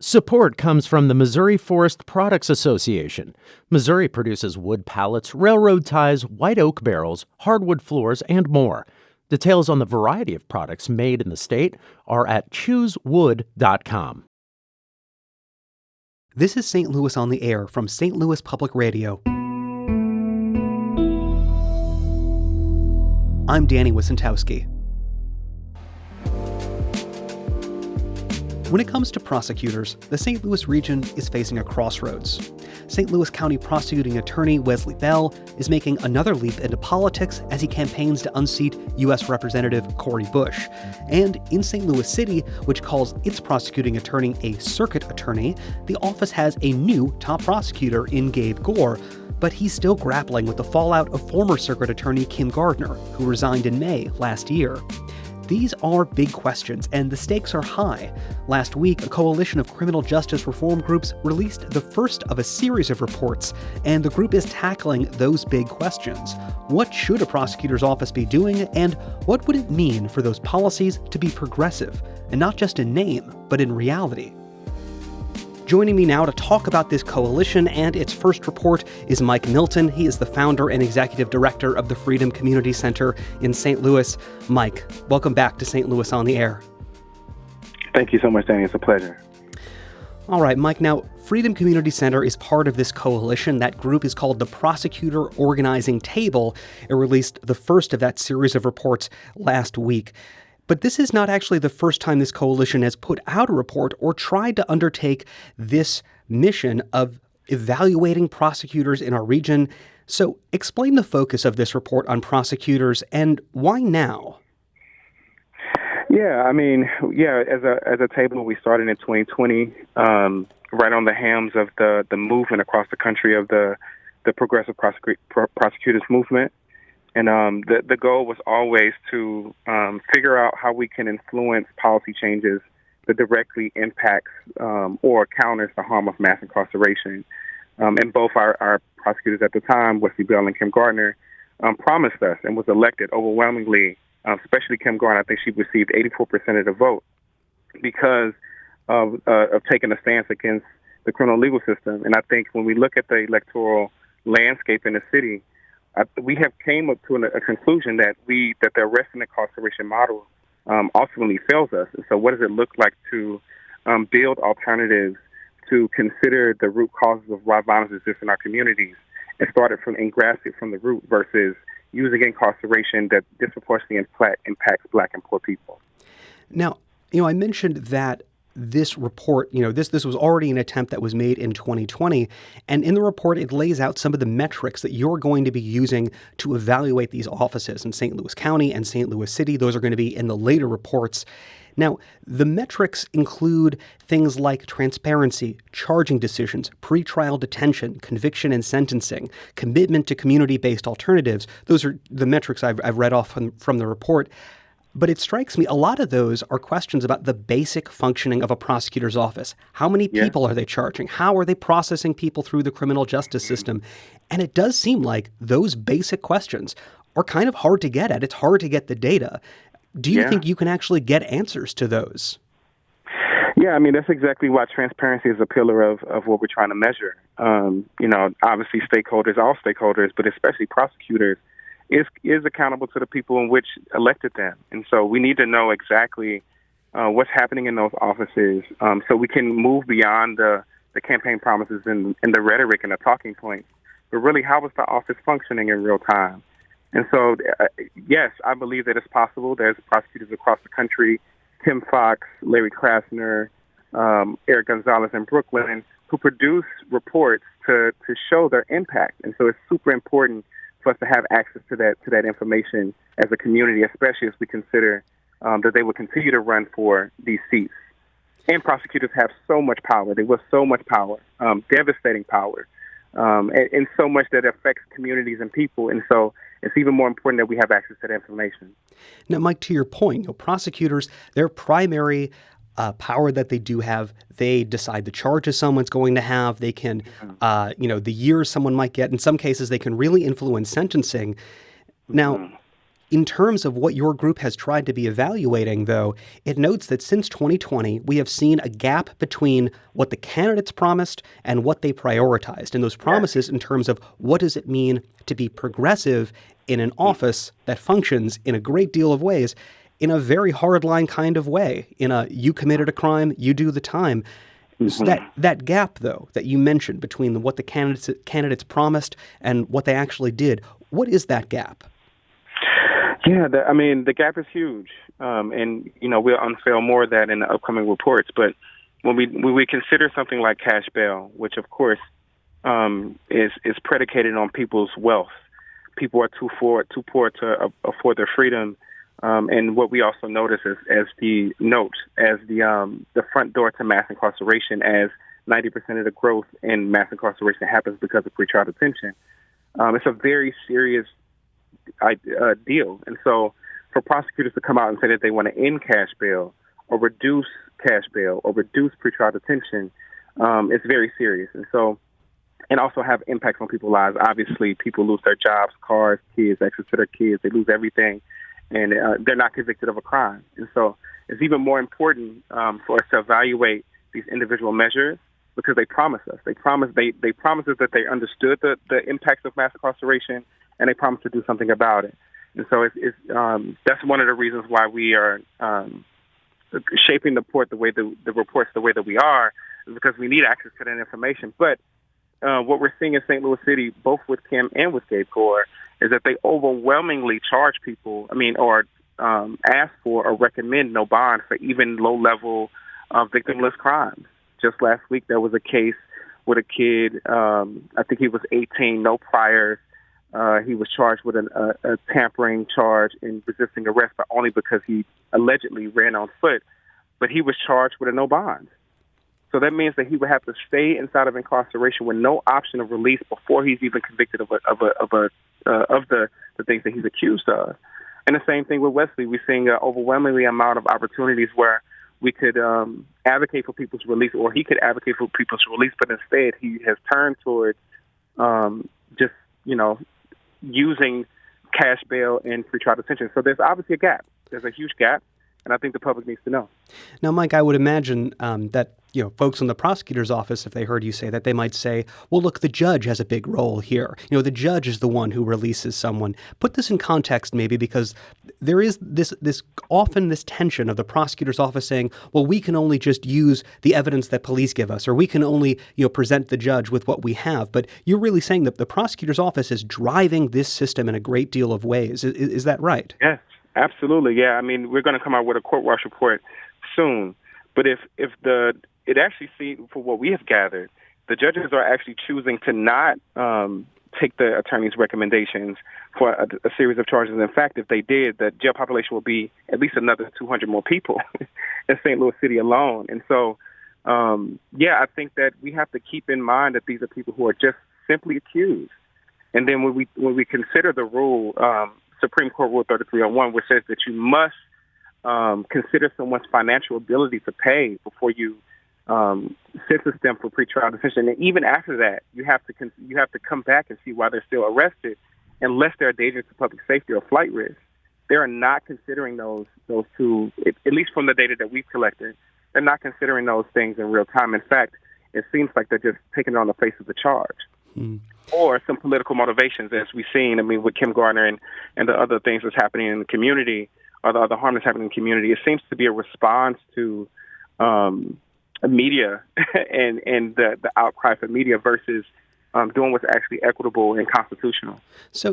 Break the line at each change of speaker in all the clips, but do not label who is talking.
Support comes from the Missouri Forest Products Association. Missouri produces wood pallets, railroad ties, white oak barrels, hardwood floors, and more. Details on the variety of products made in the state are at choosewood.com.
This is St. Louis on the Air from St. Louis Public Radio. I'm Danny Wysentowski. When it comes to prosecutors, the St. Louis region is facing a crossroads. St. Louis County Prosecuting Attorney Wesley is making another leap into politics as he campaigns to unseat U.S. Representative Cori Bush. And in St. Louis City, which calls its prosecuting attorney a circuit attorney, the office has a new top prosecutor in Gabe Gore, but he's still grappling with the fallout of former circuit attorney Kim Gardner, who resigned in May last year. These are big questions, and the stakes are high. Last week, a coalition of criminal justice reform groups released the first of a series of reports, and the group is tackling those big questions. What should a prosecutor's office be doing, and what would it mean for those policies to be progressive, and not just in name, but in reality? Joining me now to talk about this coalition and its first report is Mike Milton. He is the founder and executive director of the Freedom Community Center in St. Louis. Mike, welcome back to St. Louis on the Air.
Thank you so much, Danny. It's a pleasure.
All right, Mike, now, Freedom Community Center is part of this coalition. That group is called the Prosecutor Organizing Table. It released the first of that series of reports last week. But this is not actually the first time this coalition has put out a report or tried to undertake this mission of evaluating prosecutors in our region. So explain the focus of this report on prosecutors and why now?
As a table, we started in 2020, right on the hams of the movement across the country of the progressive prosecutors movement. And the goal was always to figure out how we can influence policy changes that directly impacts or counters the harm of mass incarceration. And both our prosecutors at the time, Wesley and Kim Gardner, promised us and was elected overwhelmingly, especially Kim Gardner. I think she received 84% of the vote because of taking a stance against the criminal legal system. And I think when we look at the electoral landscape in the city, we have came up to a conclusion that the arrest and incarceration model ultimately fails us. And so what does it look like to build alternatives to consider the root causes of why violence exists in our communities and start it and grasp it from the root versus using incarceration that disproportionately impacts Black and poor people?
Now, I mentioned that this report, this was already an attempt that was made in 2020. And in the report, it lays out some of the metrics that you're going to be using to evaluate these offices in St. Louis County and St. Louis City. Those are going to be in the later reports. Now, the metrics include things like transparency, charging decisions, pretrial detention, conviction and sentencing, commitment to community-based alternatives. Those are the metrics I've read off from the report. But it strikes me, a lot of those are questions about the basic functioning of a prosecutor's office. How many people are they charging? How are they processing people through the criminal justice system? And it does seem like those basic questions are kind of hard to get at. It's hard to get the data. Do you think you can actually get answers to those?
Yeah, that's exactly why transparency is a pillar of what we're trying to measure. Obviously stakeholders, all stakeholders, but especially prosecutors, is accountable to the people in which elected them. And so we need to know exactly what's happening in those offices so we can move beyond the campaign promises and the rhetoric and the talking points, but really how is the office functioning in real time? And so, yes, I believe that it's possible. There's prosecutors across the country, Tim Fox, Larry Krasner, Eric Gonzalez in Brooklyn, who produce reports to show their impact. And so it's super important for us to have access to that information as a community, especially as we consider that they will continue to run for these seats. And prosecutors have so much power. They wield so much power, devastating power, and so much that affects communities and people. And so it's even more important that we have access to that information.
Now, Mike, to your point, prosecutors, their primary power that they do have, they decide the charges someone's going to have. They can, the years someone might get. In some cases, they can really influence sentencing. Now, In terms of what your group has tried to be evaluating, though, it notes that since 2020, we have seen a gap between what the candidates promised and what they prioritized. And those promises in terms of what does it mean to be progressive in an office that functions in a great deal of ways in a very hardline kind of way, in a you committed a crime, you do the time. So that gap, though, that you mentioned between what the candidates promised and what they actually did, what is that gap?
Yeah, the gap is huge, and we'll unveil more of that in the upcoming reports. But when we consider something like cash bail, which of course is predicated on people's wealth, people are too poor to afford their freedom, and what we also notice is as the front door to mass incarceration, as 90% of the growth in mass incarceration happens because of pretrial detention. It's a very serious deal. And so for prosecutors to come out and say that they want to end cash bail or reduce cash bail or reduce pretrial detention, it's very serious. And so, and also have impacts on people's lives. Obviously, people lose their jobs, cars, kids, access to their kids. They lose everything, and they're not convicted of a crime. And so it's even more important for us to evaluate these individual measures because they promise us. They promise us that they understood the impacts of mass incarceration, and they promise to do something about it. And so that's one of the reasons why we are shaping the reports the way that we are, is because we need access to that information. But what we're seeing in St. Louis City, both with Kim and with Gabe Gore, is that they overwhelmingly charge people, or ask for or recommend no bond for even low-level victimless crimes. Just last week, there was a case with a kid, I think he was 18, no priors. He was charged with a tampering charge in resisting arrest, but only because he allegedly ran on foot. But he was charged with a no bond. So that means that he would have to stay inside of incarceration with no option of release before he's even convicted of the things that he's accused of. And the same thing with Wesley. We're seeing an overwhelmingly amount of opportunities where we could advocate for people's release, or he could advocate for people's release, but instead he has turned towards just using cash bail and pretrial detention. So there's obviously a gap. There's a huge gap, and I think the public needs to know.
Now, Mike, I would imagine that folks in the prosecutor's office, if they heard you say that, they might say, well, look, the judge has a big role here. The judge is the one who releases someone. Put this in context, maybe, because there is this tension of the prosecutor's office saying, well, we can only just use the evidence that police give us, or we can only present the judge with what we have. But you're really saying that the prosecutor's office is driving this system in a great deal of ways. Is that right?
Yes, absolutely. Yeah, we're going to come out with a court watch report soon. But it actually seems, for what we have gathered, the judges are actually choosing to not take the attorney's recommendations for a series of charges. In fact, if they did, the jail population will be at least another 200 more people in St. Louis City alone. And so, I think that we have to keep in mind that these are people who are just simply accused. And then when we consider the rule, Supreme Court Rule 3301, which says that you must consider someone's financial ability to pay before you sentence them for pretrial detention, and even after that, you have to come back and see why they're still arrested, unless they're a danger to public safety or flight risk. They are not considering those two, at least from the data that we've collected. They're not considering those things in real time. In fact, it seems like they're just taking it on the face of the charge, or some political motivations, as we've seen. with Kim Gardner and the other things that's happening in the community, or the other harm that's happening in the community. It seems to be a response to media and the outcry for media versus doing what's actually equitable and constitutional.
So,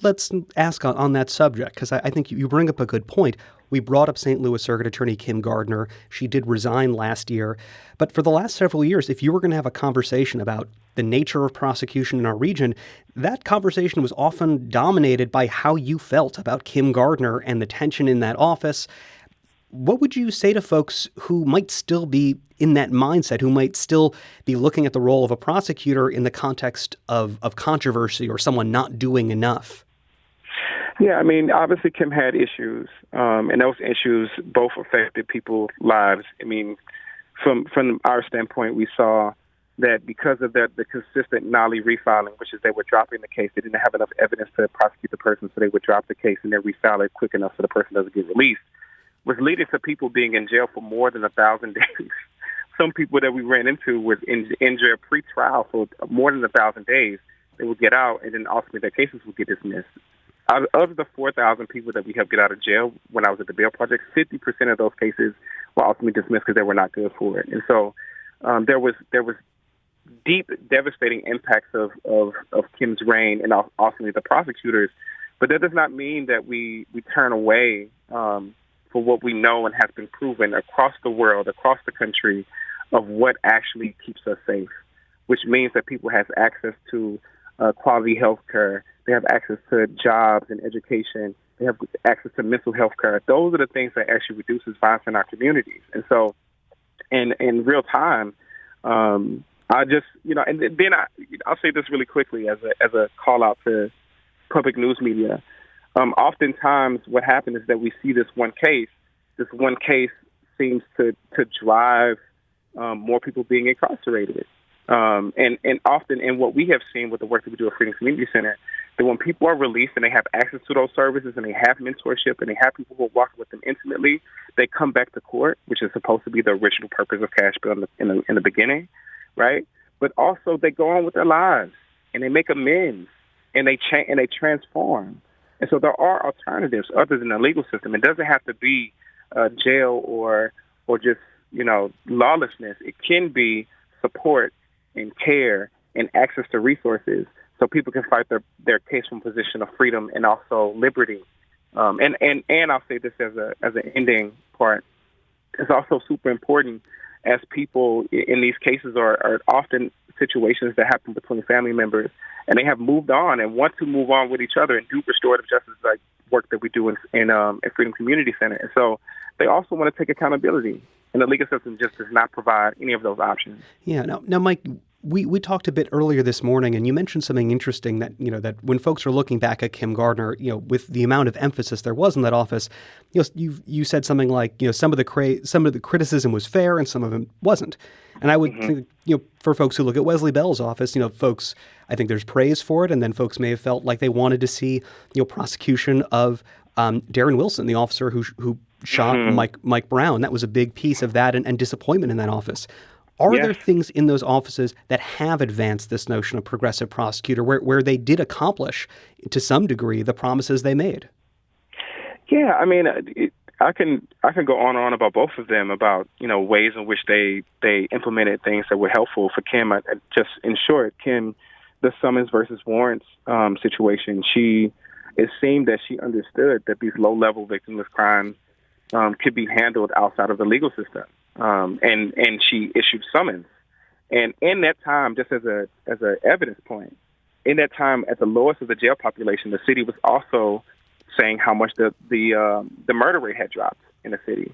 let's ask on that subject, because I think you bring up a good point. We brought up St. Louis Circuit Attorney Kim Gardner. She did resign last year. But for the last several years, if you were going to have a conversation about the nature of prosecution in our region, that conversation was often dominated by how you felt about Kim Gardner and the tension in that office. What would you say to folks who might still be in that mindset, who might still be looking at the role of a prosecutor in the context of controversy or someone not doing enough?
Yeah, obviously Kim had issues, and those issues both affected people's lives. From our standpoint, we saw, that because of the consistent nollie refiling, which is they were dropping the case, they didn't have enough evidence to prosecute the person, so they would drop the case and then refile it quick enough so the person doesn't get released, was leading to people being in jail for more than 1,000 days. Some people that we ran into was in jail pre-trial for more than 1,000 days. They would get out, and then ultimately their cases would get dismissed. Out of the 4,000 people that we helped get out of jail when I was at the Bail Project, 50% of those cases were ultimately dismissed because they were not good for it. And so there was deep, devastating impacts of Kim's reign and ultimately the prosecutors. But that does not mean that we turn away for what we know and has been proven across the world, across the country, of what actually keeps us safe, which means that people have access to quality health care. They have access to jobs and education. They have access to mental health care. Those are the things that actually reduces violence in our communities. And so in real time, I just, and then I'll say this really quickly as a call out to public news media. Oftentimes what happens is that we see this one case. This one case seems to drive more people being incarcerated. And often, and what we have seen with the work that we do at Freedom Community Center, that when people are released and they have access to those services and they have mentorship and they have people who are walking with them intimately, they come back to court, which is supposed to be the original purpose of cash bail in the beginning, right? But also they go on with their lives and they make amends and they change and they transform. And so there are alternatives other than the legal system. It doesn't have to be jail or just lawlessness. It can be support and care and access to resources so people can fight their case from a position of freedom and also liberty. And I'll say this as an ending part. It's also super important as people in these cases are often situations that happen between family members and they have moved on and want to move on with each other and do restorative justice like work that we do in Freedom Community Center. And so they also want to take accountability. And the legal system just does not provide any of those options.
Yeah. Now, Mike, we talked a bit earlier this morning, and you mentioned something interesting that that when folks are looking back at Kim Gardner, with the amount of emphasis there was in that office, you said something like some of the criticism was fair and some of it wasn't. And I would think for folks who look at Wesley Bell's office, folks, I think there's praise for it, and then folks may have felt like they wanted to see prosecution of Darren Wilson, the officer who shot Mike Brown. That was a big piece of that and disappointment in that office. Are there things in those offices that have advanced this notion of progressive prosecutor where they did accomplish, to some degree, the promises they made?
Yeah, I mean, I can go on and on about both of them, about ways in which they implemented things that were helpful for Kim. Just in short, Kim, the summons versus warrants situation, it seemed that she understood that these low-level victimless crimes could be handled outside of the legal system. And she issued summons. And in that time, just as a evidence point, in that time at the lowest of the jail population, the city was also saying how much the murder rate had dropped in the city.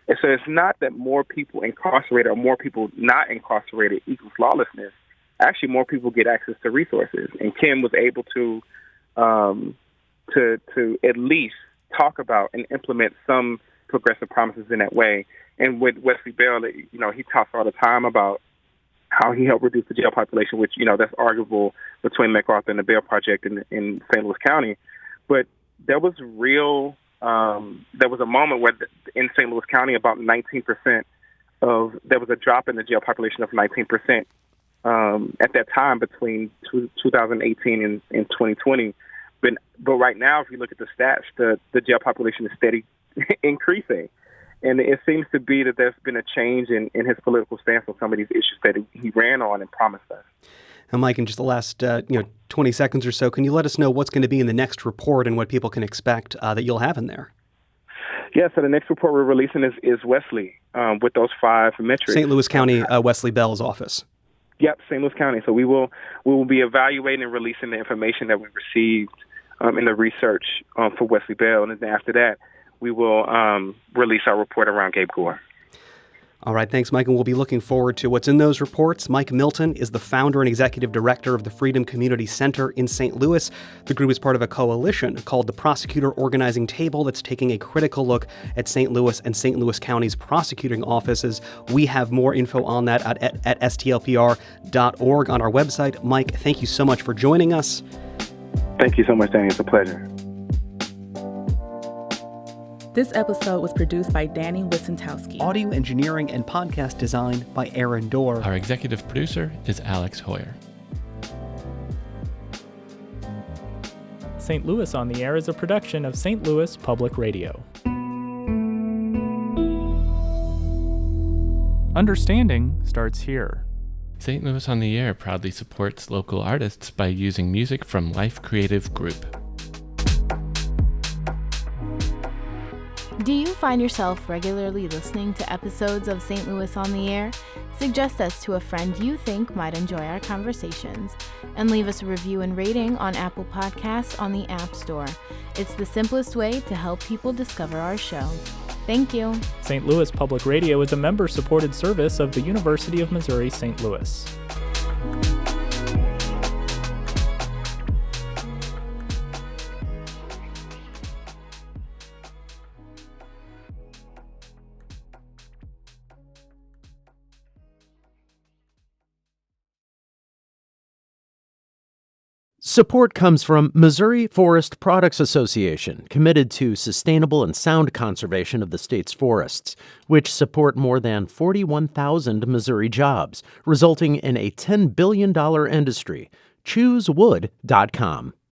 And so it's not that more people incarcerated or more people not incarcerated equals lawlessness. Actually, more people get access to resources. And Kim was able to at least talk about and implement some progressive promises in that way. And with Wesley Bell, he talks all the time about how he helped reduce the jail population, which, that's arguable between MacArthur and the Bail Project in St. Louis County. But there was there was a moment where in St. Louis County, about 19% there was a drop in the jail population of 19% at that time between 2018 and 2020. But right now, if you look at the stats, the jail population is steady increasing. And it seems to be that there's been a change in his political stance on some of these issues that he ran on and promised us.
And Mike, in just the last 20 seconds or so, can you let us know what's going to be in the next report and what people can expect that you'll have in there?
Yeah, so the next report we're releasing is Wesley with those 5 metrics.
St. Louis County, Wesley Bell's office.
Yep, St. Louis County. So we will be evaluating and releasing the information that we received in the research for Wesley Bell. And then after that, we will release our report around Gabe Gore.
All right, thanks, Mike, and we'll be looking forward to what's in those reports. Mike Milton is the founder and executive director of the Freedom Community Center in St. Louis. The group is part of a coalition called the Prosecutor Organizing Table that's taking a critical look at St. Louis and St. Louis County's prosecuting offices. We have more info on that at stlpr.org on our website. Mike, thank you so much for joining us.
Thank you so much, Danny. It's a pleasure.
This episode was produced by Danny Wissentowski.
Audio engineering and podcast design by Aaron Dorr.
Our executive producer is Alex Hoyer.
St. Louis on the Air is a production of St. Louis Public Radio. Understanding starts here.
St. Louis on the Air proudly supports local artists by using music from Life Creative Group.
Do you find yourself regularly listening to episodes of St. Louis on the Air? Suggest us to a friend you think might enjoy our conversations, and leave us a review and rating on Apple Podcasts on the App Store. It's the simplest way to help people discover our show. Thank you.
St. Louis Public Radio is a member-supported service of the University of Missouri St. Louis.
Support comes from Missouri Forest Products Association, committed to sustainable and sound conservation of the state's forests, which support more than 41,000 Missouri jobs, resulting in a $10 billion industry. ChooseWood.com.